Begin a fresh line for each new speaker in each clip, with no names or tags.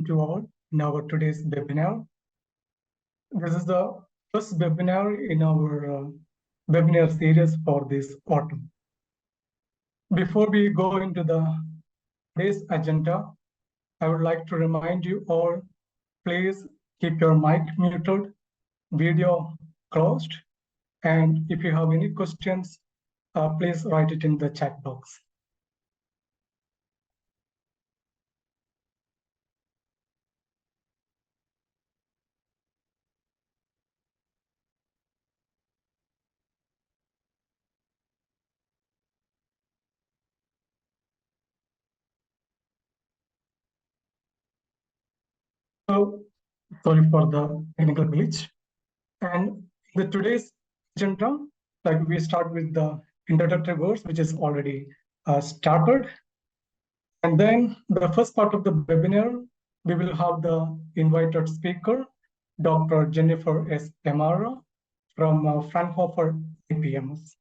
welcome to all in our today's webinar. This is the first webinar in our webinar series for this autumn. Before we go into today's agenda, I would like to remind you all, please keep your mic muted, video closed, and if you have any questions, please write it in the chat box. So, sorry for the technical glitch. And today's agenda, like we start with the introductory words, which is already started. And then the first part of the webinar, we will have the invited speaker, Dr. Jennifer S. Emara from Fraunhofer IPMS.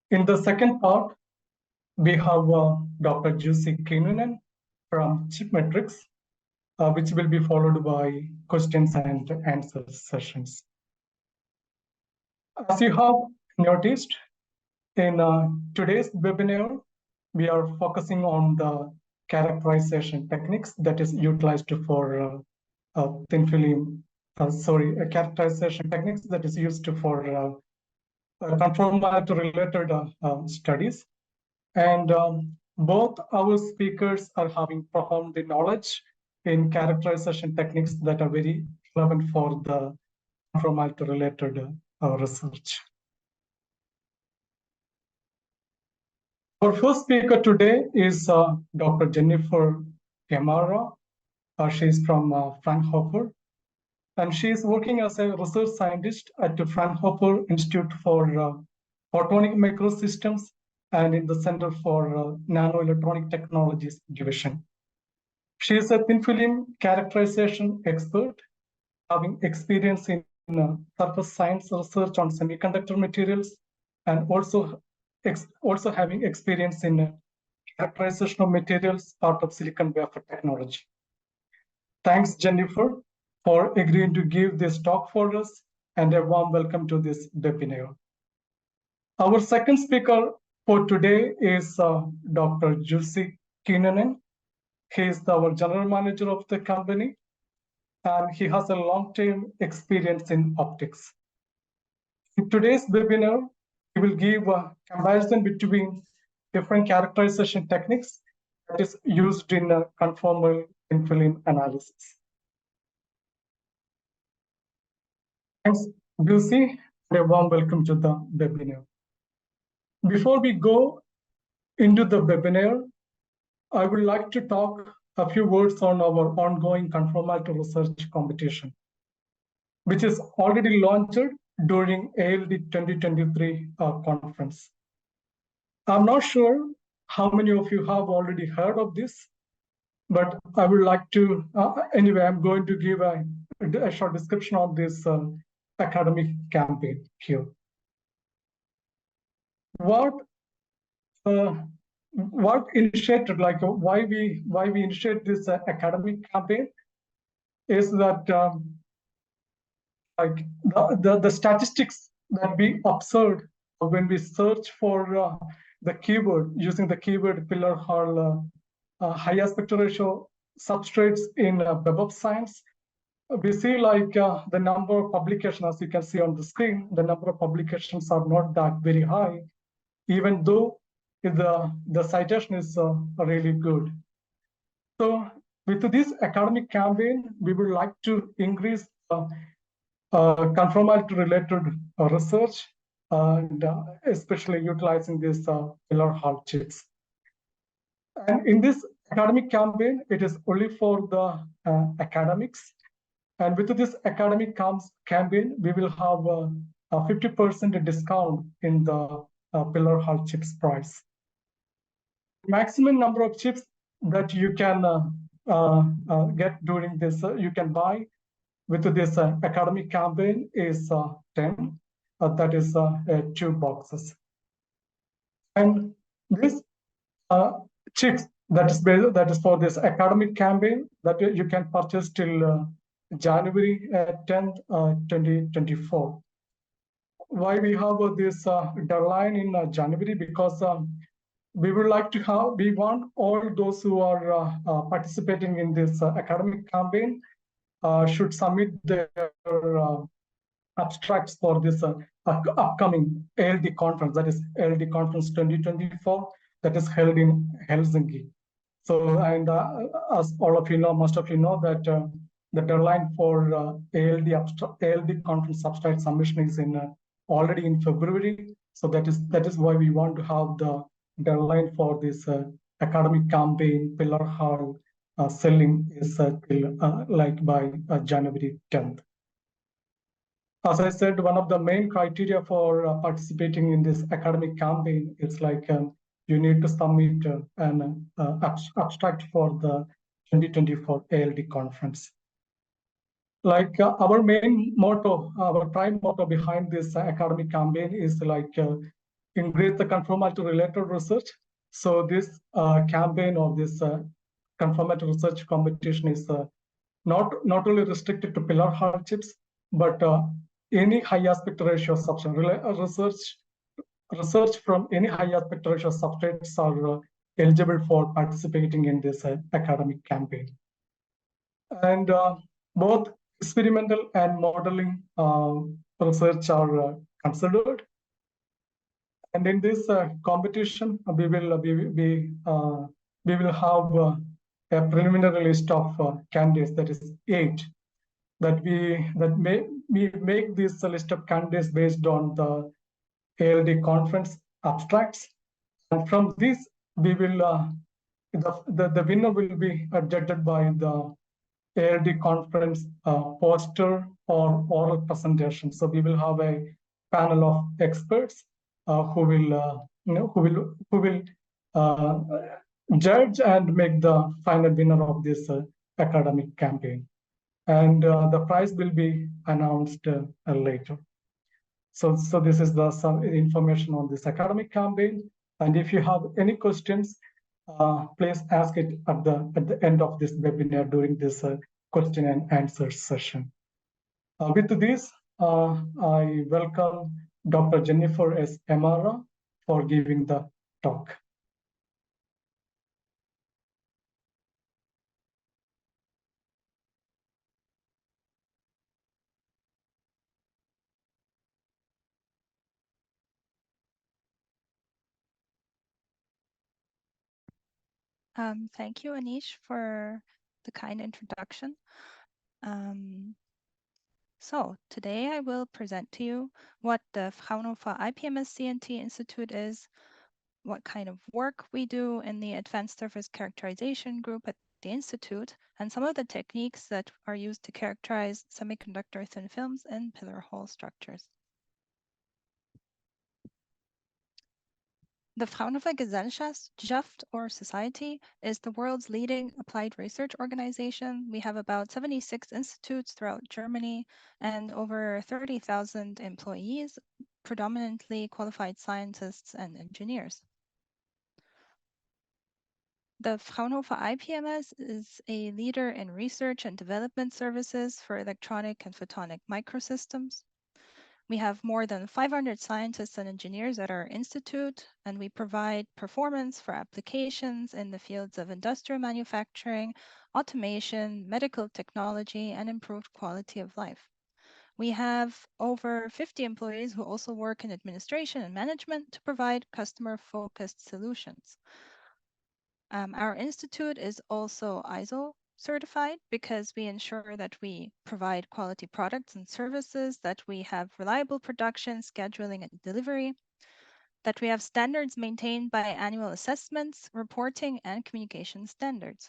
In the second part, we have Dr. Jussi Kinnunen from Chipmetrics, which will be followed by questions and answer sessions. As you have noticed, in today's webinar, we are focusing on the characterization techniques that is utilized for thin film, characterization techniques that is used for conformality-related studies. And both our speakers are having profound knowledge in characterization techniques that are very relevant for the conformality-related research. Our first speaker today is Dr. Jennifer Emara. She's from Fraunhofer, and she's working as a research scientist at the Fraunhofer Institute for Photonic Microsystems and in the Center for Nanoelectronic Technologies Division. She is a thin film characterization expert, having experience in surface science research on semiconductor materials, and also having experience in characterization of materials, part of silicon wafer technology. Thanks, Jennifer, for agreeing to give this talk for us, and a warm welcome to this webinar. Our second speaker for today is Dr. Jussi Kinnunen. He is our general manager of the company, and he has a long-term experience in optics. In today's webinar, we will give a comparison between different characterization techniques that is used in conformal thin film analysis. Thanks, Jussi, and a warm welcome to the webinar. Before we go into the webinar, I would like to talk a few words on our ongoing conformality research competition, which is already launched during ALD 2023 conference. I'm not sure how many of you have already heard of this, but I would like to, anyway, I'm going to give a short description of this academic campaign here. What initiated, like why we initiate this academic campaign is that like the statistics that we observed when we search for the keyword using the keyword pillar hall high aspect ratio substrates in Web of Science, we see like the number of publications, as you can see on the screen, the number of publications are not that very high, even though the citation is really good. So with this academic campaign, we would like to increase conformality-related research, and especially utilizing these pillar hall chips. And in this academic campaign, it is only for the academics. And with this academic campaign, we will have a 50% discount in the pillar hall chips price. Maximum number of chips that you can get during this, you can buy with this academic campaign is 10. That is 2 boxes. And this chips that is for this academic campaign that you can purchase till January 10th, 2024. Why we have this deadline in January? Because we would like to have, we want all those who are participating in this academic campaign should submit their abstracts for this upcoming ALD conference, that is ALD conference 2024, that is held in Helsinki. So, and as all of you know, most of you know that the deadline for ALD conference abstract submission is in already in February. So that is why we want to have the deadline for this academic campaign pillar hall selling is till like by January 10th. As I said, one of the main criteria for participating in this academic campaign is like you need to submit an abstract for the 2024 ALD conference. Like our main motto, our prime motto behind this academic campaign is like increase the conformality related research. So this campaign of this conformality research competition is not only restricted to pillar hard chips, but any high aspect ratio substrate research from any high aspect ratio substrates are eligible for participating in this academic campaign. And both experimental and modeling research are considered. And in this competition, we will have a preliminary list of candidates, that is 8. We make this list of candidates based on the ALD conference abstracts, and from this we will the winner will be judged by the ALD conference poster or oral presentation. So we will have a panel of experts who will judge and make the final winner of this academic campaign. And the prize will be announced later. So this is some information on this academic campaign. And if you have any questions, please ask it at the end of this webinar during this question and answer session. With this, I welcome Dr. Jennifer S. Emara for giving the talk.
Thank you, Anish, for the kind introduction. So today I will present to you what the Fraunhofer IPMS CNT Institute is, what kind of work we do in the Advanced Surface Characterization group at the Institute, and some of the techniques that are used to characterize semiconductor thin films and pillar hole structures. The Fraunhofer Gesellschaft or Society is the world's leading applied research organization. We have about 76 institutes throughout Germany and over 30,000 employees, predominantly qualified scientists and engineers. The Fraunhofer IPMS is a leader in research and development services for electronic and photonic microsystems. We have more than 500 scientists and engineers at our institute, and we provide performance for applications in the fields of industrial manufacturing, automation, medical technology, and improved quality of life. We have over 50 employees who also work in administration and management to provide customer-focused solutions. Our institute is also ISO certified because we ensure that we provide quality products and services, that we have reliable production, scheduling, and delivery, that we have standards maintained by annual assessments, reporting, and communication standards.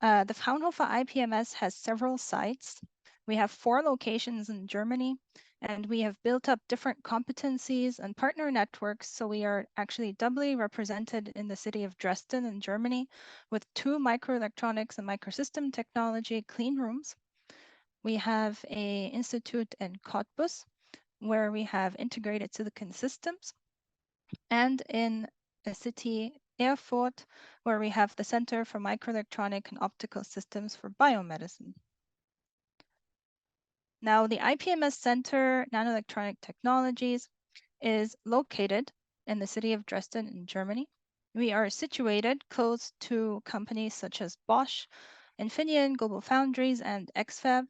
The Fraunhofer IPMS has several sites. We have 4 locations in Germany, and we have built up different competencies and partner networks. So we are actually doubly represented in the city of Dresden in Germany with 2 microelectronics and microsystem technology clean rooms. We have an institute in Cottbus where we have integrated silicon systems, and in a city Erfurt, where we have the Center for Microelectronic and Optical Systems for Biomedicine. Now, the IPMS Center Nanoelectronic Technologies is located in the city of Dresden in Germany. We are situated close to companies such as Bosch, Infineon, Global Foundries, and X-FAB.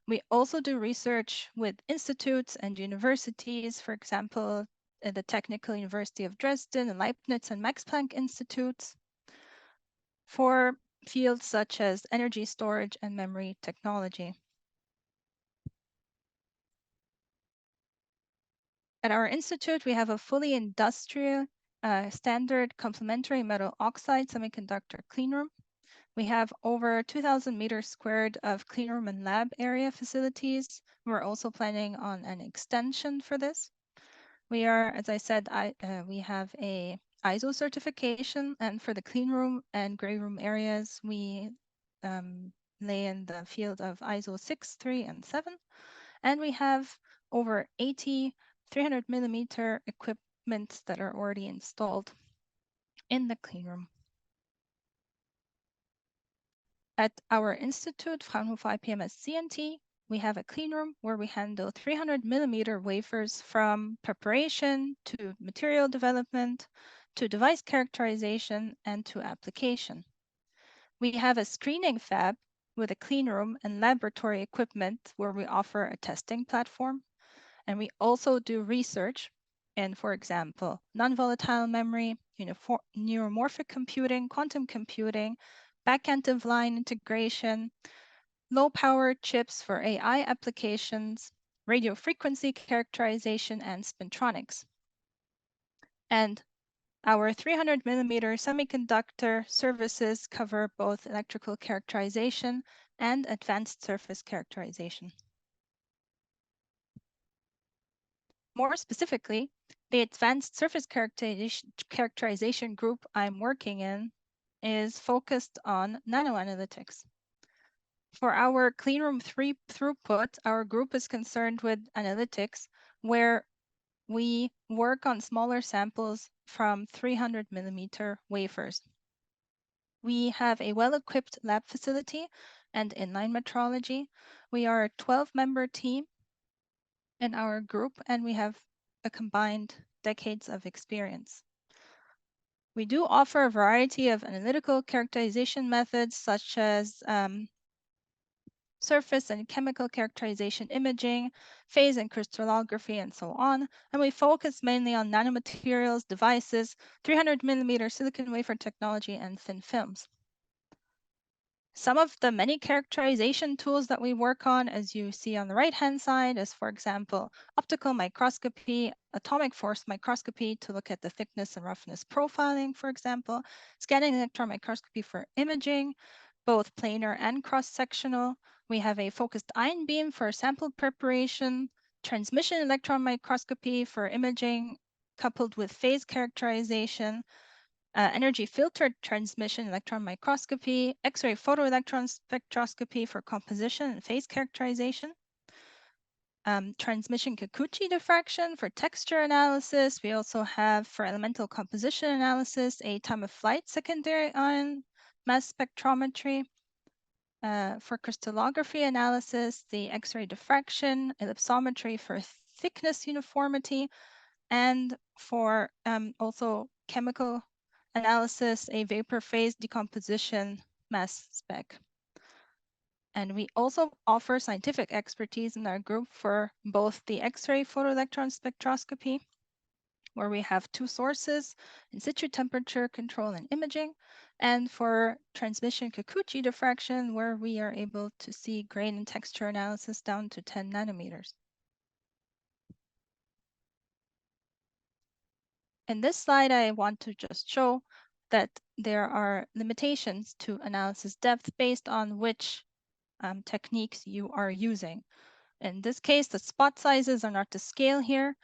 We also do research with institutes and universities, for example, at the Technical University of Dresden and Leibniz and Max Planck Institutes, for fields such as energy storage and memory technology. At our institute, we have a fully industrial standard complementary metal oxide semiconductor cleanroom. We have over 2,000 meters squared of cleanroom and lab area facilities. We're also planning on an extension for this. We are, as I said, we have a ISO certification, and for the cleanroom and gray room areas, we lay in the field of ISO 6, 3, and 7. And we have over 80 300 millimeter equipment that are already installed in the cleanroom. At our institute, Fraunhofer IPMS CNT, we have a cleanroom where we handle 300 millimeter wafers from preparation to material development, to device characterization, and to application. We have a screening fab with a cleanroom and laboratory equipment where we offer a testing platform. And we also do research in, for example, non-volatile memory, neuromorphic computing, quantum computing, back-end of line integration, low-power chips for AI applications, radio frequency characterization, and spintronics. And our 300 millimeter semiconductor services cover both electrical characterization and advanced surface characterization. More specifically, the advanced surface characterization group I'm working in is focused on nanoanalytics. For our cleanroom 3 throughput, our group is concerned with analytics, where we work on smaller samples from 300 millimeter wafers. We have a well-equipped lab facility and inline metrology. We are a 12-member team in our group, and we have a combined decades of experience. We do offer a variety of analytical characterization methods, such as surface and chemical characterization imaging, phase and crystallography, and so on. And we focus mainly on nanomaterials, devices, 300 millimeter silicon wafer technology, and thin films. Some of the many characterization tools that we work on, as you see on the right-hand side, is, for example, optical microscopy, atomic force microscopy to look at the thickness and roughness profiling, for example, scanning electron microscopy for imaging, both planar and cross-sectional. We have a focused ion beam for sample preparation, transmission electron microscopy for imaging, coupled with phase characterization, energy filtered transmission electron microscopy, X-ray photoelectron spectroscopy for composition and phase characterization, transmission Kikuchi diffraction for texture analysis. We also have, for elemental composition analysis, a time of flight secondary ion mass spectrometry. For crystallography analysis, the X-ray diffraction, ellipsometry for thickness uniformity, and for also chemical analysis, a vapor phase decomposition mass spec. And we also offer scientific expertise in our group for both the X-ray photoelectron spectroscopy, where we have two sources, in situ temperature control and imaging, and for transmission Kikuchi diffraction, where we are able to see grain and texture analysis down to 10 nanometers. In this slide, I want to just show that there are limitations to analysis depth based on which techniques you are using. In this case, the spot sizes are not to scale here,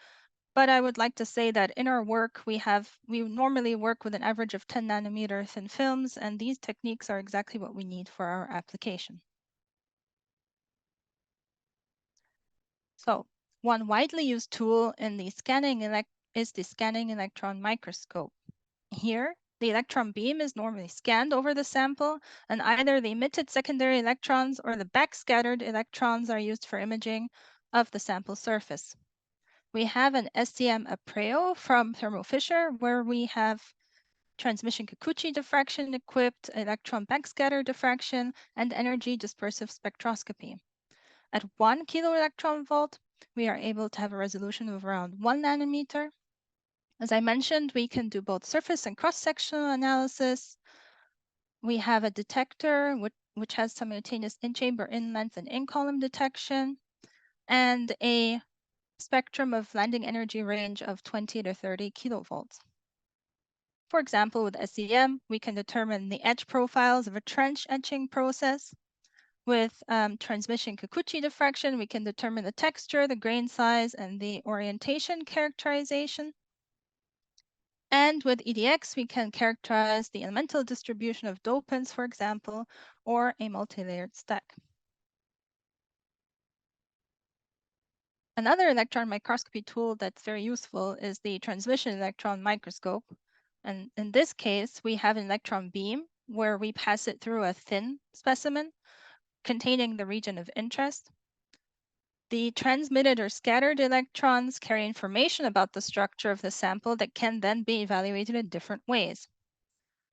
but I would like to say that in our work, we normally work with an average of 10 nanometer thin films, and these techniques are exactly what we need for our application. So one widely used tool in the scanning is the scanning electron microscope. Here, The electron beam is normally scanned over the sample, and either the emitted secondary electrons or the backscattered electrons are used for imaging of the sample surface. We have an SEM Apreo from Thermo Fisher, where we have transmission Kikuchi diffraction equipped, electron backscatter diffraction, and energy dispersive spectroscopy. At 1 kilo electron volt, we are able to have a resolution of around 1 nanometer. As I mentioned, we can do both surface and cross-sectional analysis. We have a detector which has simultaneous in-chamber, in-length, and in-column detection, and a spectrum of landing energy range of 20 to 30 kilovolts. For example, with SEM, we can determine the edge profiles of a trench etching process. With transmission Kikuchi diffraction, we can determine the texture, the grain size, and the orientation characterization. And with EDX, we can characterize the elemental distribution of dopants, for example, or a multi-layered stack. Another electron microscopy tool that's very useful is the transmission electron microscope. And in this case, we have an electron beam where we pass it through a thin specimen containing the region of interest. The transmitted or scattered electrons carry information about the structure of the sample that can then be evaluated in different ways.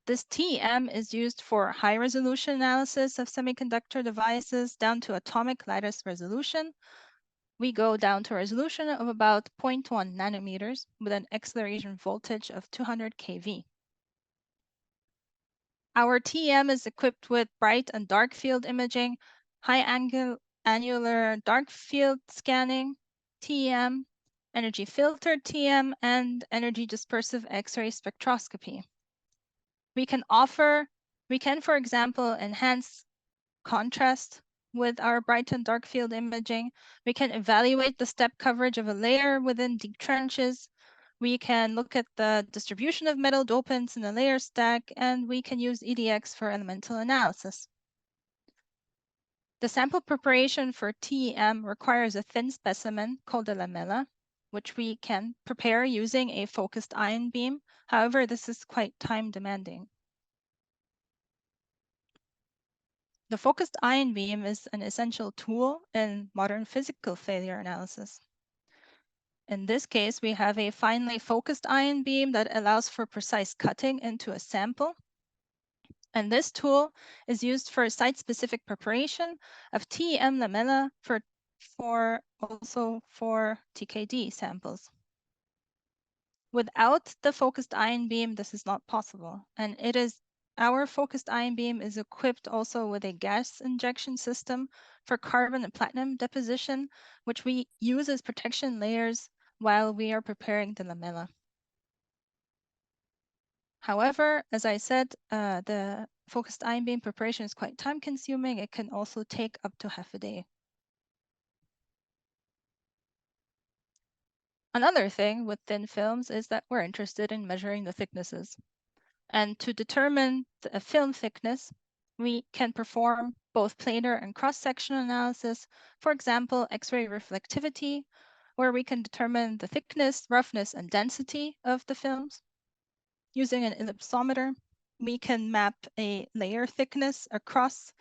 This TEM is used for high resolution analysis of semiconductor devices down to atomic lattice resolution. We go down to a resolution of about 0.1 nanometers with an acceleration voltage of 200 kV. Our TEM is equipped with bright and dark field imaging, high angular dark field scanning, TEM, energy filtered TEM, and energy dispersive X-ray spectroscopy. We can, for example, enhance contrast with our bright and dark field imaging. We can evaluate the step coverage of a layer within deep trenches. We can look at the distribution of metal dopants in a layer stack, and we can use EDX for elemental analysis. The sample preparation for TEM requires a thin specimen called a lamella, which we can prepare using a focused ion beam. However, this is quite time demanding. The focused ion beam is an essential tool in modern physical failure analysis. In this case, we have a finely focused ion beam that allows for precise cutting into a sample. And this tool is used for site-specific preparation of TEM lamella also for TKD samples. Without the focused ion beam, this is not possible. And our focused ion beam is equipped also with a gas injection system for carbon and platinum deposition, which we use as protection layers while we are preparing the lamella. However, as I said, the focused ion beam preparation is quite time consuming. It can also take up to half a day. Another thing with thin films is that we're interested in measuring the thicknesses. And to determine the film thickness, we can perform both planar and cross-sectional analysis, for example, X-ray reflectivity, where we can determine the thickness, roughness, and density of the films. Using an ellipsometer, we can map a layer thickness across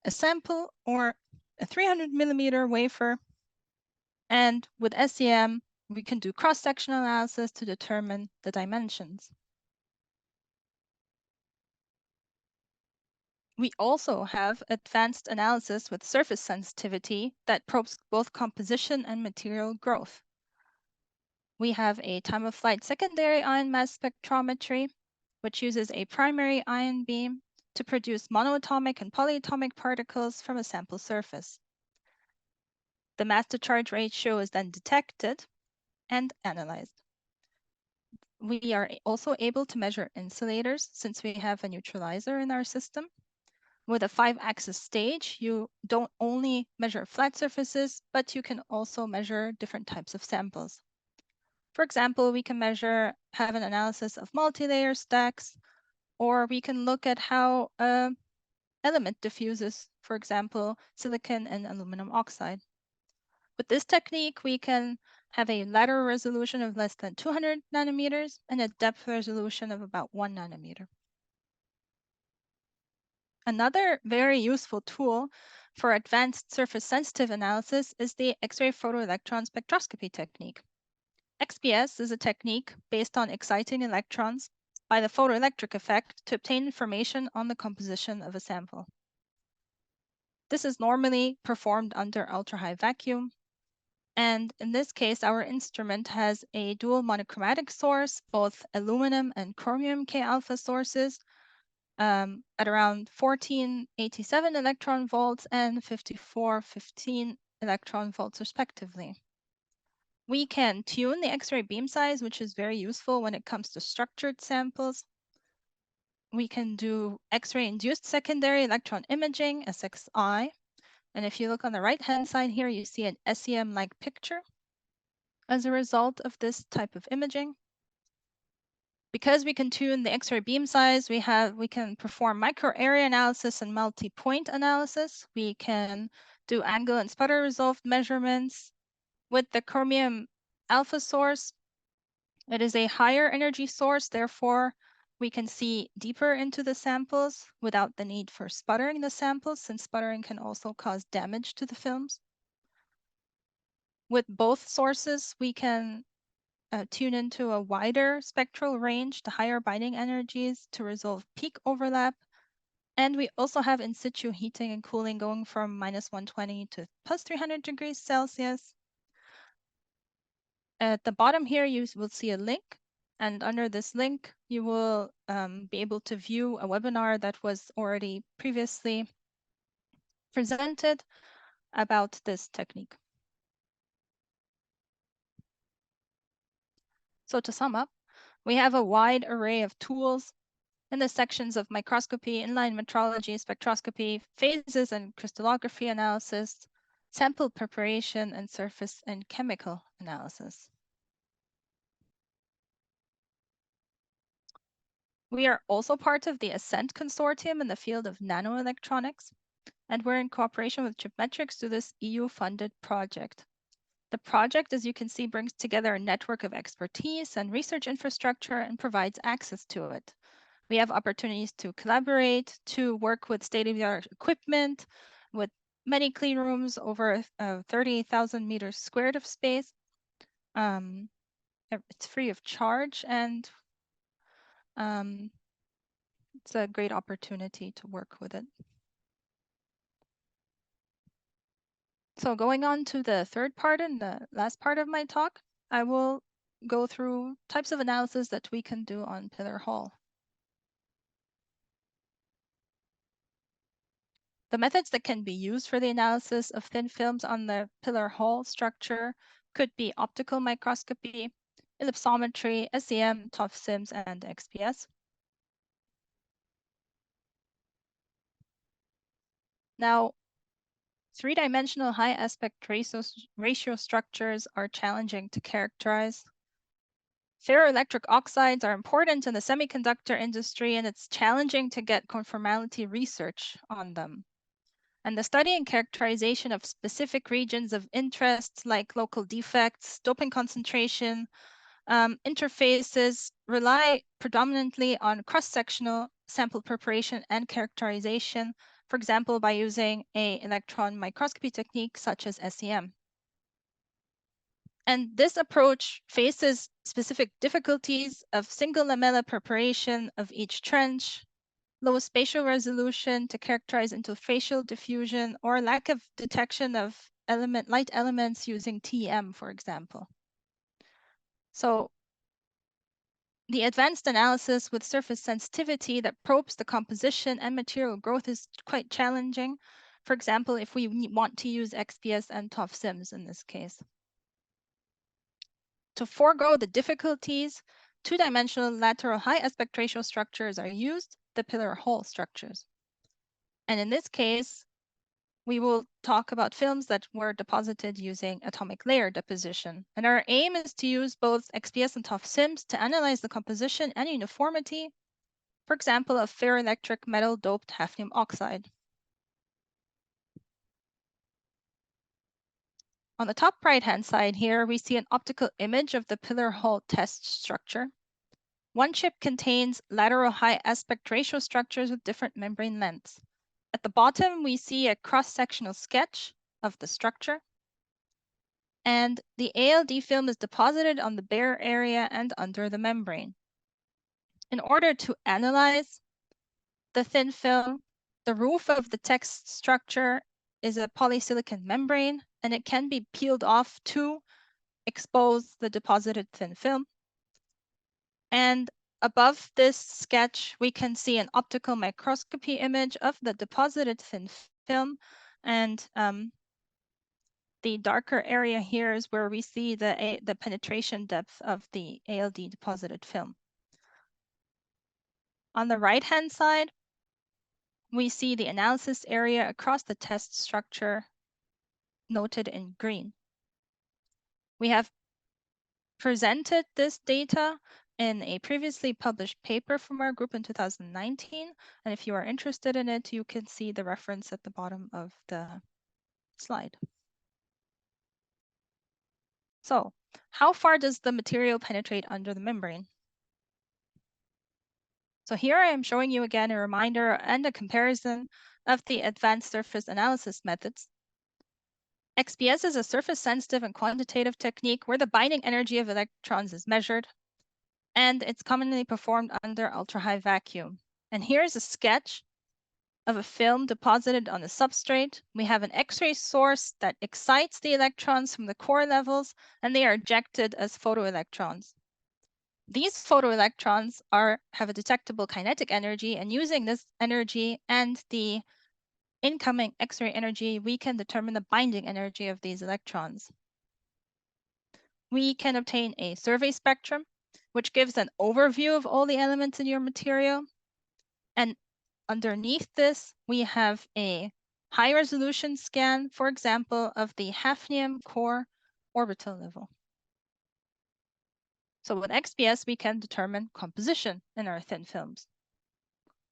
a sample or a 300 millimeter wafer. And with SEM, we can do cross-sectional analysis to determine the dimensions. We also have advanced analysis with surface sensitivity that probes both composition and material growth. We have a time-of-flight secondary ion mass spectrometry, which uses a primary ion beam to produce monoatomic and polyatomic particles from a sample surface. The mass-to-charge ratio is then detected and analyzed. We are also able to measure insulators since we have a neutralizer in our system. With a 5-axis stage, you don't only measure flat surfaces, but you can also measure different types of samples. For example, we can have an analysis of multi-layer stacks, or we can look at how an element diffuses, for example, silicon and aluminum oxide. With this technique, we can have a lateral resolution of less than 200 nanometers and a depth resolution of about 1 nanometer. Another very useful tool for advanced surface sensitive analysis is the X-ray photoelectron spectroscopy technique. XPS is a technique based on exciting electrons by the photoelectric effect to obtain information on the composition of a sample. This is normally performed under ultra-high vacuum. And in this case, our instrument has a dual monochromatic source, both aluminum and chromium K-alpha sources, at around 1487 electron volts and 5415 electron volts respectively. We can tune the X-ray beam size, which is very useful when it comes to structured samples. We can do X-ray induced secondary electron imaging, SXI. And if you look on the right-hand side here, you see an SEM-like picture as a result of this type of imaging. Because we can tune the X-ray beam size, we can perform microarea analysis and multi-point analysis. We can do angle and sputter resolved measurements. With the chromium alpha source, it is a higher energy source, therefore we can see deeper into the samples without the need for sputtering the samples, since sputtering can also cause damage to the films. With both sources, we can tune into a wider spectral range to higher binding energies to resolve peak overlap. And we also have in situ heating and cooling going from -120 to +300 degrees Celsius. At the bottom here, you will see a link. And under this link, you will be able to view a webinar that was already previously presented about this technique. So to sum up, we have a wide array of tools in the sections of microscopy, inline metrology, spectroscopy, phases and crystallography analysis, sample preparation, and surface and chemical analysis. We are also part of the ASCENT consortium in the field of nanoelectronics, and we're in cooperation with Chipmetrics to this EU-funded project. The project, as you can see, brings together a network of expertise and research infrastructure and provides access to it. We have opportunities to collaborate, to work with state-of-the-art equipment, with many clean rooms, over 30,000 meters squared of space. It's free of charge, and it's a great opportunity to work with it. So going on to the third part and the last part of my talk, I will go through types of analysis that we can do on pillar hall. The methods that can be used for the analysis of thin films on the pillar hall structure could be optical microscopy, ellipsometry, SEM, TOF SIMS, and XPS. Now, three-dimensional high aspect ratio structures are challenging to characterize. Ferroelectric oxides are important in the semiconductor industry, and it's challenging to get conformality research on them. And the study and characterization of specific regions of interest, like local defects, doping concentration, interfaces, rely predominantly on cross-sectional sample preparation and characterization, for example, by using an electron microscopy technique such as SEM. And this approach faces specific difficulties of single lamella preparation of each trench, low spatial resolution to characterize interfacial diffusion, or lack of detection of light elements using TEM, for example. So the advanced analysis with surface sensitivity that probes the composition and material growth is quite challenging. For example, if we want to use XPS and TOF SIMS in this case. To forego the difficulties, two-dimensional lateral high aspect ratio structures are used, the pillar hall structures. And in this case, we will talk about films that were deposited using atomic layer deposition. And our aim is to use both XPS and TOF SIMS to analyze the composition and uniformity, for example, of ferroelectric metal doped hafnium oxide. On the top right-hand side here, we see an optical image of the pillar hole test structure. One chip contains lateral high aspect ratio structures with different membrane lengths. At the bottom, we see a cross-sectional sketch of the structure. And the ALD film is deposited on the bare area and under the membrane. In order to analyze the thin film, the roof of the text structure is a polysilicon membrane, and it can be peeled off to expose the deposited thin film. And above this sketch, we can see an optical microscopy image of the deposited thin film. And the darker area here is where we see the penetration depth of the ALD deposited film. On the right-hand side, we see the analysis area across the test structure noted in green. We have presented this data in a previously published paper from our group in 2019. And if you are interested in it, you can see the reference at the bottom of the slide. So, how far does the material penetrate under the membrane? So here I am showing you again a reminder and a comparison of the advanced surface analysis methods. XPS is a surface-sensitive and quantitative technique where the binding energy of electrons is measured, and it's commonly performed under ultra-high vacuum. And here's a sketch of a film deposited on the substrate. We have an X-ray source that excites the electrons from the core levels, and they are ejected as photoelectrons. These photoelectrons have a detectable kinetic energy, and using this energy and the incoming X-ray energy, we can determine the binding energy of these electrons. We can obtain a survey spectrum, which gives an overview of all the elements in your material. And underneath this, we have a high-resolution scan, for example, of the hafnium core orbital level. So with XPS, we can determine composition in our thin films.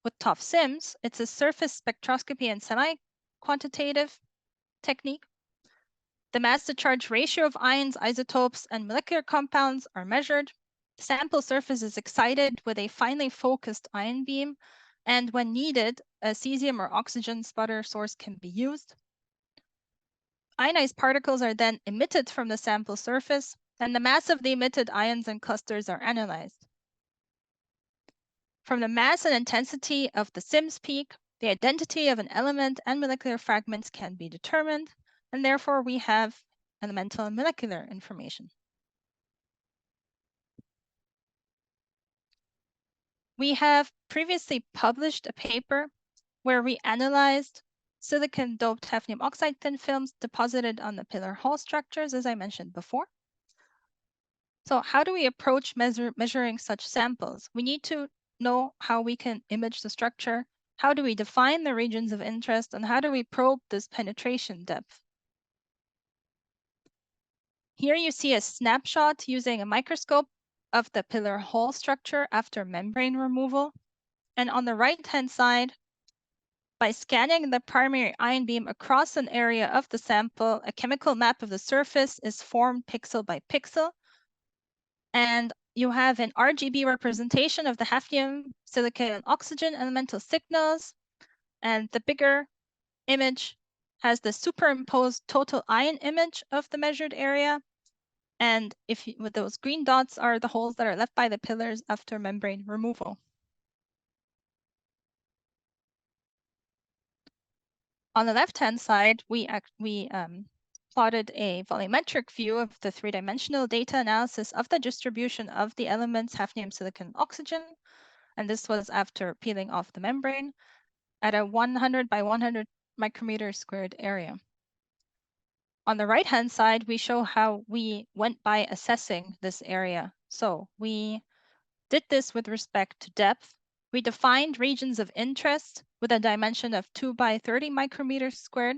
With TOF SIMS, it's a surface spectroscopy and semi-quantitative technique. The mass-to-charge ratio of ions, isotopes, and molecular compounds are measured. The sample surface is excited with a finely focused ion beam, and when needed, a cesium or oxygen sputter source can be used. Ionized particles are then emitted from the sample surface, and the mass of the emitted ions and clusters are analyzed. From the mass and intensity of the SIMS peak, the identity of an element and molecular fragments can be determined, and therefore we have elemental and molecular information. We have previously published a paper where we analyzed silicon-doped hafnium oxide thin films deposited on the pillar hole structures, as I mentioned before. So how do we approach measuring such samples? We need to know how we can image the structure, how do we define the regions of interest, and how do we probe this penetration depth? Here you see a snapshot using a microscope of the pillar hole structure after membrane removal. And on the right-hand side, by scanning the primary ion beam across an area of the sample, a chemical map of the surface is formed pixel by pixel. And you have an RGB representation of the hafnium, silicon, and oxygen elemental signals. And the bigger image has the superimposed total ion image of the measured area. And with those green dots are the holes that are left by the pillars after membrane removal. On the left-hand side, we plotted a volumetric view of the three-dimensional data analysis of the distribution of the elements hafnium, silicon, oxygen. And this was after peeling off the membrane at a 100 by 100 micrometer squared area. On the right-hand side, we show how we went by assessing this area. So we did this with respect to depth. We defined regions of interest with a dimension of 2 by 30 micrometers squared.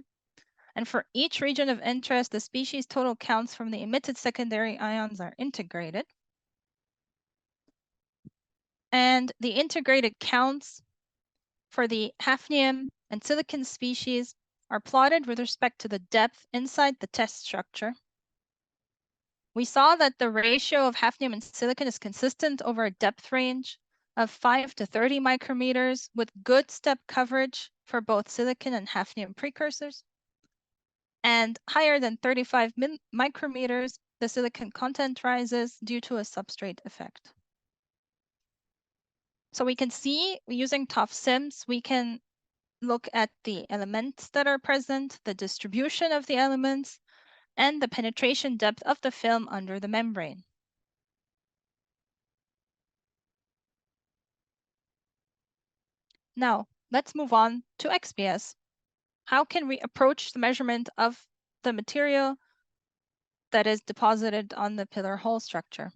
And for each region of interest, the species total counts from the emitted secondary ions are integrated. And the integrated counts for the hafnium and silicon species are plotted with respect to the depth inside the test structure. We saw that the ratio of hafnium and silicon is consistent over a depth range of 5 to 30 micrometers with good step coverage for both silicon and hafnium precursors. And higher than 35 micrometers, the silicon content rises due to a substrate effect. So we can see using TOF-SIMS, we can look at the elements that are present, the distribution of the elements, and the penetration depth of the film under the membrane. Now, let's move on to XPS. How can we approach the measurement of the material that is deposited on the pillar hole structure?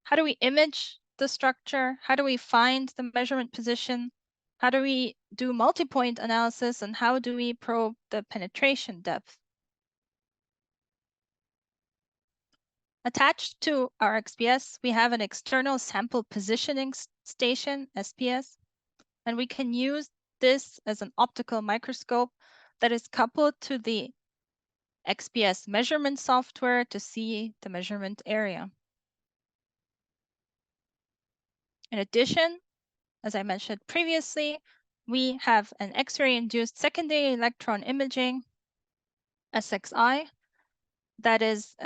How do we image the structure? How do we find the measurement position? How do we do multi-point analysis? And how do we probe the penetration depth? Attached to our XPS, we have an external sample positioning station, SPS, and we can use this as an optical microscope that is coupled to the XPS measurement software to see the measurement area. In addition, as I mentioned previously, we have an X-ray induced secondary electron imaging, SXI, that is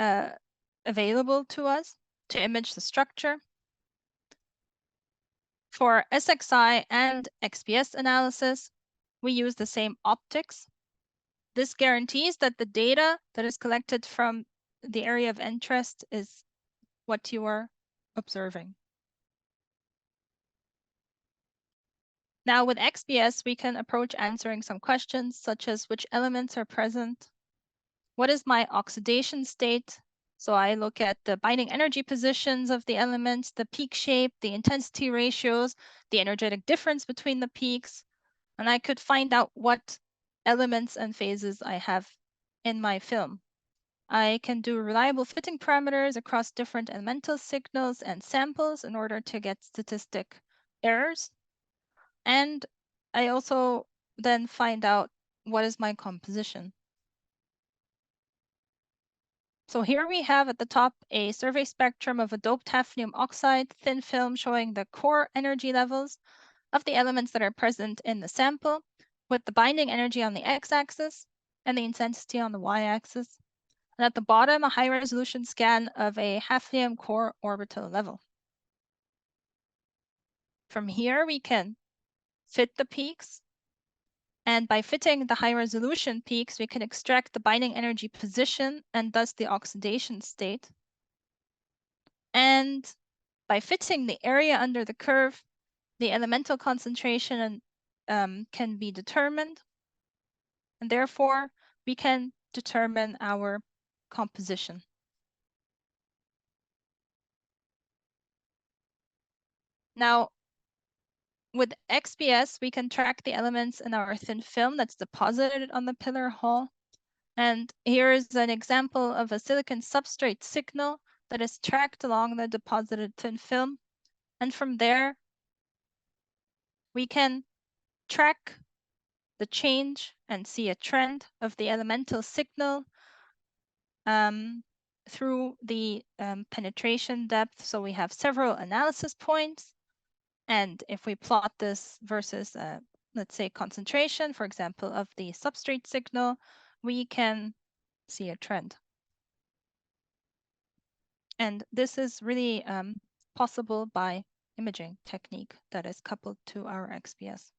available to us to image the structure. For SXI and XPS analysis, we use the same optics. This guarantees that the data that is collected from the area of interest is what you are observing. Now with XPS, we can approach answering some questions such as which elements are present, what is my oxidation state? So I look at the binding energy positions of the elements, the peak shape, the intensity ratios, the energetic difference between the peaks, and I could find out what elements and phases I have in my film. I can do reliable fitting parameters across different elemental signals and samples in order to get statistic errors. And I also then find out what is my composition. So here we have at the top a survey spectrum of a doped hafnium oxide thin film showing the core energy levels of the elements that are present in the sample with the binding energy on the x-axis and the intensity on the y-axis. And at the bottom, a high-resolution scan of a hafnium core orbital level. From here, we can fit the peaks. And by fitting the high-resolution peaks, we can extract the binding energy position and thus the oxidation state. And by fitting the area under the curve, the elemental concentration can be determined. And therefore, we can determine our composition. Now, with XPS, we can track the elements in our thin film that's deposited on the pillar hole. And here is an example of a silicon substrate signal that is tracked along the deposited thin film. And from there, we can track the change and see a trend of the elemental signal through the penetration depth. So we have several analysis points. And if we plot this versus, let's say, concentration, for example, of the substrate signal, we can see a trend. And this is really possible by imaging technique that is coupled to our XPS.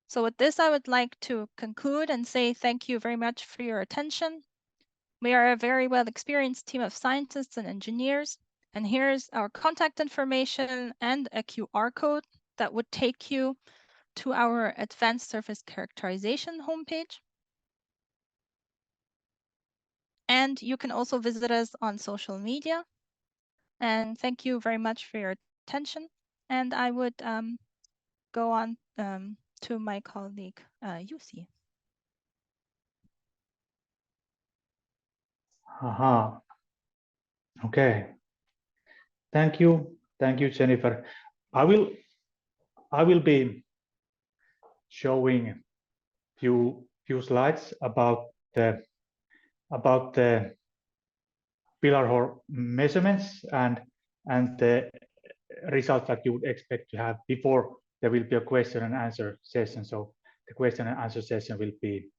So with this, I would like to conclude and say thank you very much for your attention. We are a very well experienced team of scientists and engineers. And here's our contact information and a QR code that would take you to our advanced surface characterization homepage. And you can also visit us on social media. And thank you very much for your attention. And I would go on to my colleague, Jussi.
Aha. Okay. Thank you, Jennifer. I will be showing few slides about the pillar hole measurements and the results that you would expect to have before there will be a question and answer session. So the question and answer session will be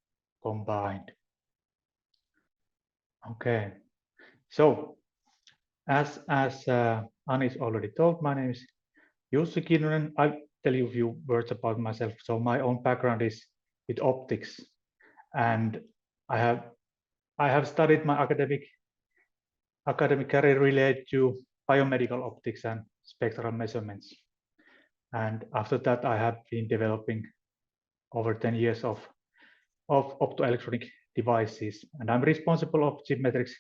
combined. Okay, so as Anis already told, my name is Jussi Kinnunen. I'll tell you a few words about myself. So my own background is with optics, and I have studied my academic career related to biomedical optics and spectral measurements. And after that, I have been developing over 10 years of optoelectronic devices, and I'm responsible of Chipmetrics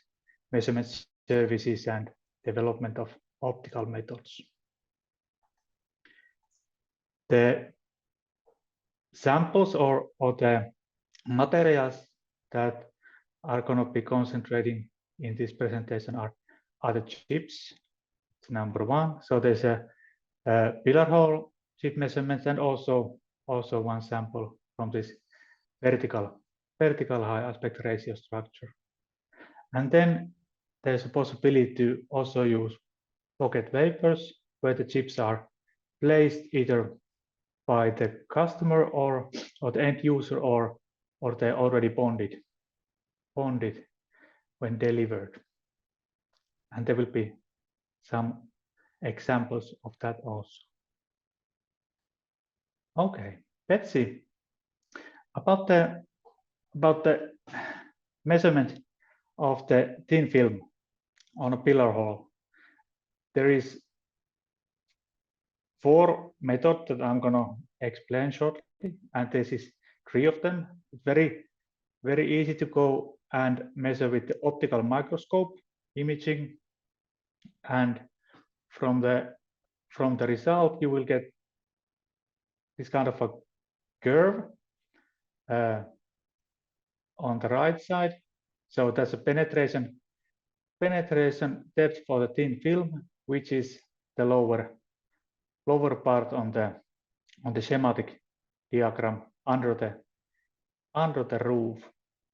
measurement services and development of optical methods. The samples or the materials that are going to be concentrating in this presentation are the chips. It's number one. So there's a pillar hole chip measurements and also one sample from this vertical high aspect ratio structure. And then there's a possibility to also use pocket wafers where the chips are placed either by the customer or the end user or they're already bonded when delivered. And there will be some examples of that also. Okay, let's see about the measurement of the thin film on a pillar hole. There is 4 methods that I'm gonna explain shortly, and this is 3 of them. It's very easy to go and measure with the optical microscope imaging, and from the result you will get this kind of a curve on the right side. So that's a penetration depth for the thin film, which is the lower part on the schematic diagram under the roof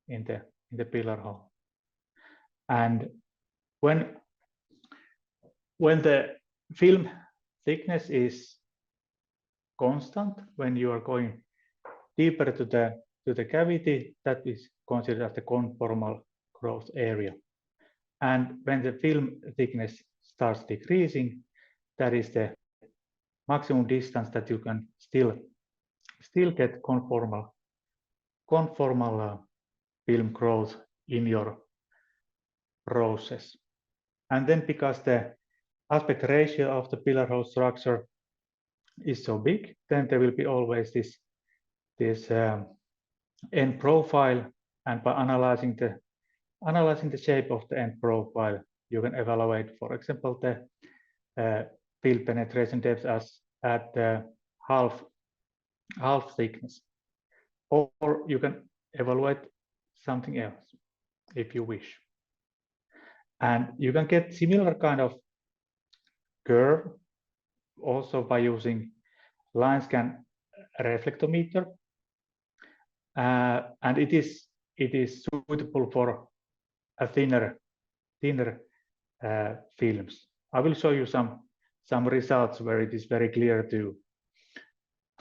in the pillar hole. And when the film thickness is constant, when you are going deeper to the cavity, that is considered as the conformal growth area. And when the film thickness starts decreasing, that is the maximum distance that you can still get conformal film growth in your process. And then because the aspect ratio of the pillar hole structure is so big, then there will be always this end profile, and by analyzing the shape of the end profile, you can evaluate, for example, the field penetration depth as at half thickness, or you can evaluate something else if you wish. And you can get similar kind of curve also by using line scan reflectometer, and it is suitable for a thinner films. I will show you some results where it is very clear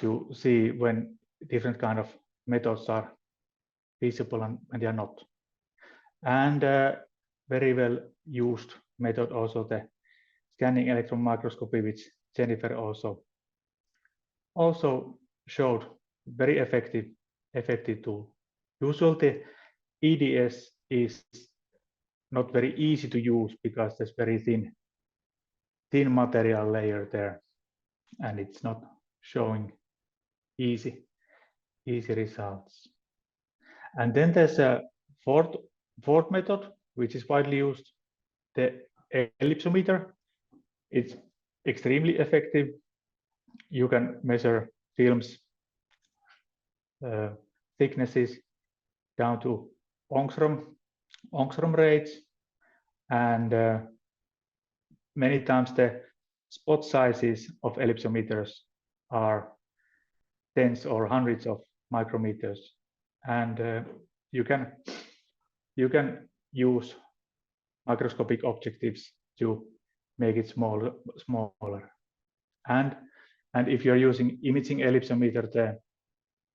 to see when different kind of methods are feasible and when they are not. And very well used method also the scanning electron microscopy, which Jennifer also showed, very effective tool. Usually the EDS is not very easy to use because there's very thin material layer there, and it's not showing easy results. And then there's a fourth method, which is widely used, the ellipsometer. It's extremely effective. You can measure films thicknesses down to angstrom rates, and many times the spot sizes of ellipsometers are tens or hundreds of micrometers, and you can use microscopic objectives to make it smaller. And if you're using imaging ellipsometer,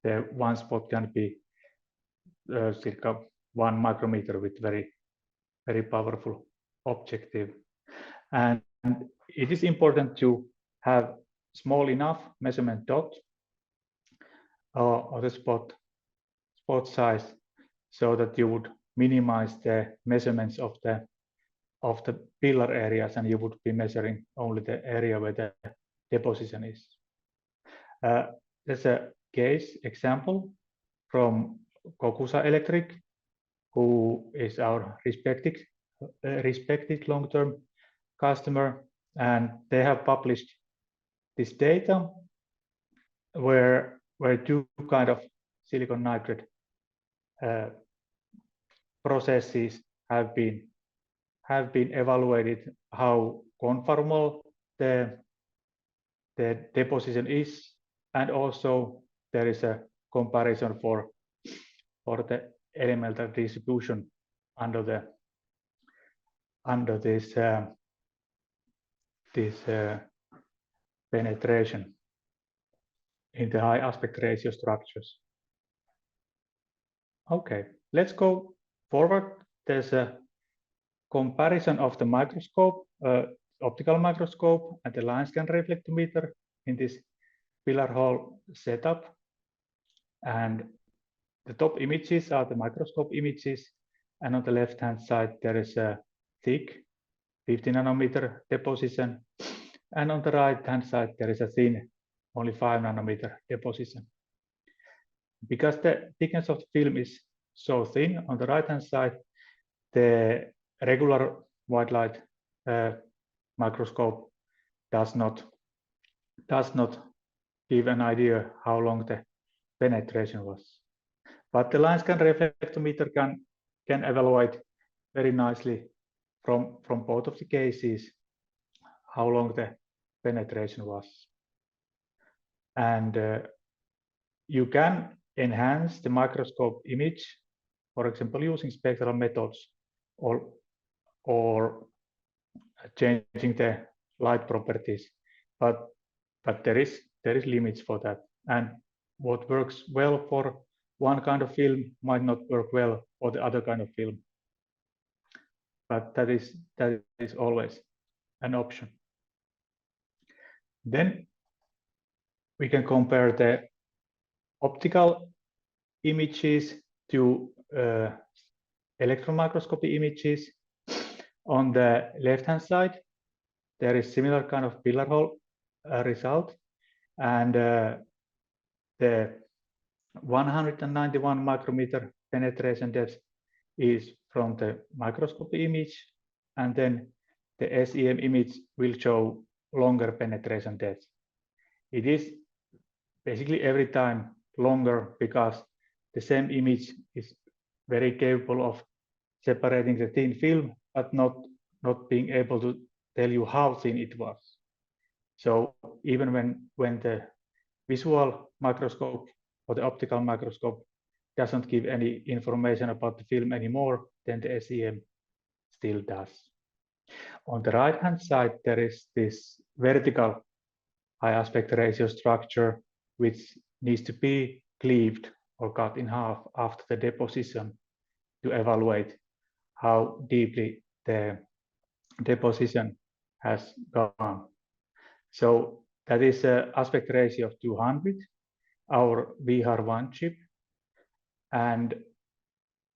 the one spot can be circa 1 micrometer with very powerful objective. And it is important to have small enough measurement dot or the spot size so that you would minimize the measurements of the pillar areas, and you would be measuring only the area where the deposition is. There's a case example from Kokusa Electric, who is our respected long-term customer, and they have published this data where two kind of silicon nitride processes have been evaluated, how conformal the deposition is, and also there is a comparison for the elemental distribution under this penetration in the high aspect ratio structures. Okay, let's go forward. There's a comparison of the microscope, optical microscope, and the line scan reflectometer in this pillar hole setup. And the top images are the microscope images, and on the left-hand side there is a thick 50 nanometer deposition, and on the right-hand side there is a thin, only 5 nanometer deposition. Because the thickness of the film is so thin, on the right-hand side, the regular white light microscope does not give an idea how long the penetration was. But the line scan reflectometer can evaluate very nicely from both of the cases how long the penetration was. And you can enhance the microscope image, for example, using spectral methods or changing the light properties, but there is limits for that. And what works well for one kind of film might not work well for the other kind of film. But that is always an option. Then we can compare the optical images to electron microscopy images. On the left-hand side, there is similar kind of pillar hole result, and the 191 micrometer penetration depth is from the microscopy image, and then the SEM image will show longer penetration depth. It is basically every time longer because the same image is very capable of separating the thin film, but not being able to tell you how thin it was. So even when the visual microscope or the optical microscope doesn't give any information about the film anymore, then the SEM still does. On the right-hand side, there is this vertical high aspect ratio structure, which needs to be cleaved or cut in half after the deposition to evaluate how deeply the deposition has gone. So that is an aspect ratio of 200, our VHAR1 chip. And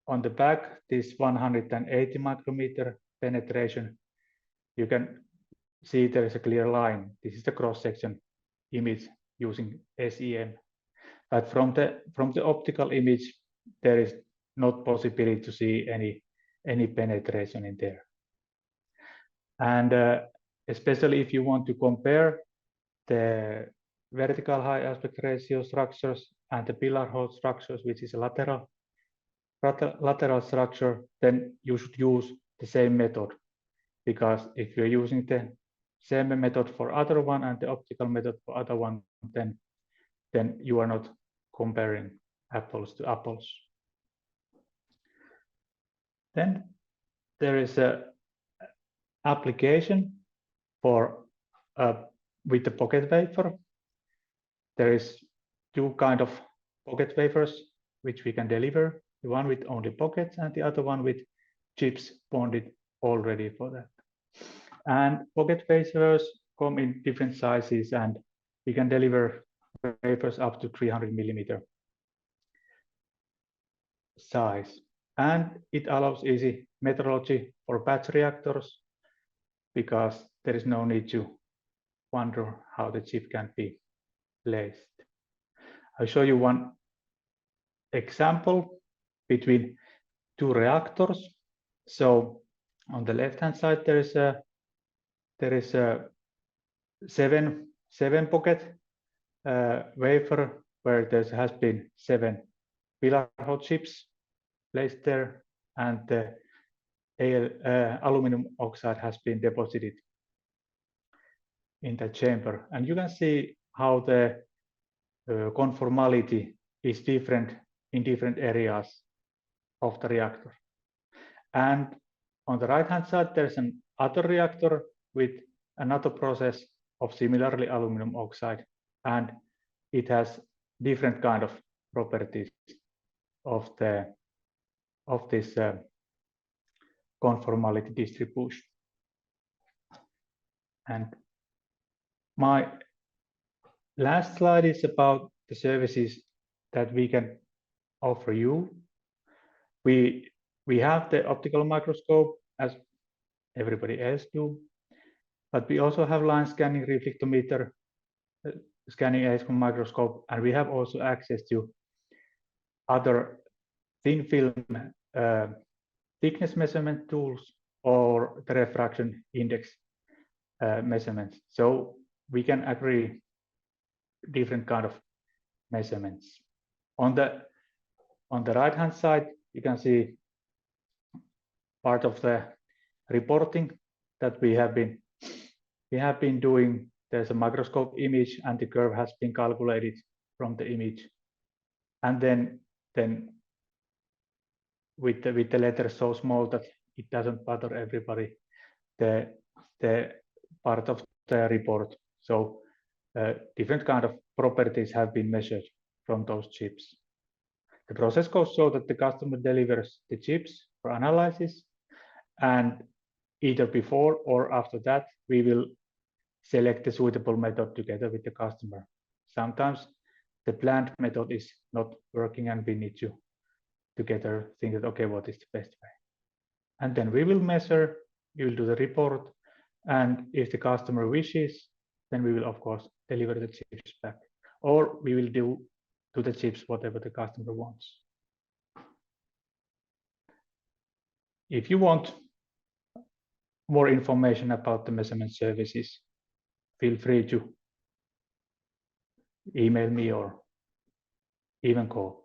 on the back, this 180 micrometer penetration, you can see there is a clear line. This is the cross-section image using SEM. But from the optical image, there is not possibility to see any penetration in there. And especially if you want to compare the vertical high aspect ratio structures and the pillar hole structures, which is a lateral structure, then you should use the same method. Because if you're using the same method for other one and the optical method for other one, then then you are not comparing apples to apples. Then there is a application for with the pocket wafer. There is two kind of pocket wafers which we can deliver, the one with only pockets and the other one with chips bonded already for that. And pocket wafers come in different sizes, and we can deliver wafers up to 300 millimeter size. And it allows easy metrology for batch reactors because there is no need to wonder how the chip can be placed. I'll show you one example between two reactors. So on the left-hand side, there is a seven pocket wafer where there has been 7 pillar hot chips placed there, and the aluminum oxide has been deposited in the chamber. And you can see how the conformality is different in different areas of the reactor. And on the right-hand side, there's an other reactor with another process of similarly aluminum oxide, and it has different kind of properties of this conformality distribution. And my last slide is about the services that we can offer you. We have the optical microscope as everybody else do, but we also have line scanning reflectometer, scanning electron microscope, and we have also access to other thin film thickness measurement tools or the refraction index measurements. So we can agree different kind of measurements. On the right-hand side, you can see part of the reporting that we have been doing. There's a microscope image, and the curve has been calculated from the image. And then with the letters so small that it doesn't bother everybody, the part of the report. So different kind of properties have been measured from those chips. The process goes so that the customer delivers the chips for analysis, and either before or after that, we will select the suitable method together with the customer. Sometimes the planned method is not working, and we need to together think that, okay, what is the best way? And then we will measure, we will do the report, and if the customer wishes, then we will of course deliver the chips back, or we will do to the chips whatever the customer wants. If you want more information about the measurement services, feel free to email me or even call.